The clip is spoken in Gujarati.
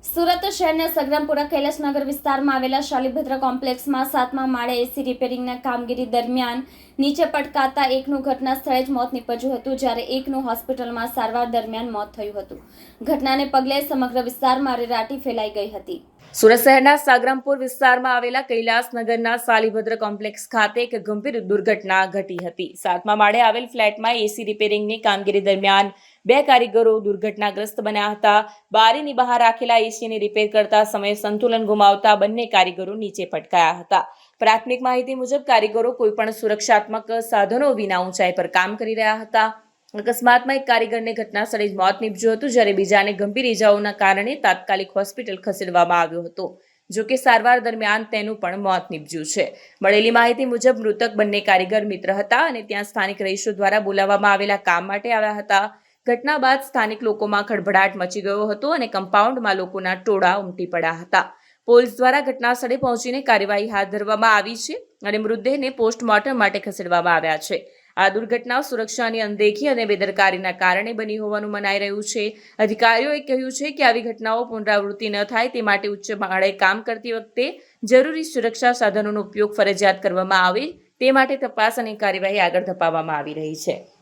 સુરત શહેરના સગ્રામપુરા કૈલાસનગર વિસ્તારમાં આવેલા શાલીભદ્ર કોમ્પ્લેક્સમાં 7મા માળે એસી રિપેરિંગના કામગીરી દરમિયાન નીચે પટકાતા એકનું ઘટના સ્થળે જ મોત નીપજ્યું હતું, જ્યારે એકનું હોસ્પિટલમાં સારવાર દરમિયાન મોત થયું હતું. ઘટનાને પગલે સમગ્ર વિસ્તારમાં અરેરાટી ફેલાઈ ગઈ હતી. સુરત શહેરના સાગરામપુર વિસ્તારમાં આવેલા કૈલાસનગરના શાલીભદ્ર કોમ્પ્લેક્સ ખાતે એક ગંભીર દુર્ઘટના ઘટી હતી. 7મા માળે આવેલ ફ્લેટમાં એસી રિપેરિંગની કામગીરી દરમિયાન 2 કારીગરો દુર્ઘટનાગ્રસ્ત બન્યા હતા. બારીની બહાર રાખેલા એસીને રિપેર કરતા સમયે સંતુલન ગુમાવતા બંને કારીગરો નીચે પટકાયા હતા. પ્રાથમિક માહિતી મુજબ કારીગરો કોઈપણ સુરક્ષાત્મક સાધનો વિના ઊંચાઈ પર કામ કરી રહ્યા હતા. અકસ્માતમાં એક કારીગરને ઘટના સ્થળે જ મોત નીપજ્યું હતું, જ્યારે બીજાને ગંભીર ઇજાઓના કારણે તાત્કાલિક હોસ્પિટલ ખસેડવામાં આવ્યો હતો. જોકે સારવાર દરમિયાન તેનું પણ મોત નીપજ્યું છે. મળેલી માહિતી મુજબ મૃતક બંને કારીગર મિત્ર હતા અને ત્યાં સ્થાનિક રહીશો દ્વારા બોલાવવામાં આવેલા કામ માટે આવ્યા હતા. ઘટના બાદ સ્થાનિક લોકોમાં ખળભળાટ મચી ગયો હતો અને કમ્પાઉન્ડમાં લોકોના ટોળા ઉમટી પડ્યા હતા. પોલીસ દ્વારા ઘટના સ્થળે પહોંચીને કાર્યવાહી હાથ ધરવામાં આવી છે અને મૃતદેહને પોસ્ટમોર્ટમ માટે ખસેડવામાં આવ્યા છે. આ દુર્ઘટના સુરક્ષાની અનદેખી અને બેદરકારીના કારણે બની હોવાનું મનાઈ રહ્યું છે. અધિકારીઓએ કહ્યું છે કે આવી ઘટનાઓ પુનરાવૃત્તિ ન થાય તે માટે ઉચ્ચ માળે કામ કરતી વખતે જરૂરી સુરક્ષા સાધનોનો ઉપયોગ ફરજિયાત કરવામાં આવે તે માટે તપાસ અને કાર્યવાહી આગળ ધપાવવામાં આવી રહી છે.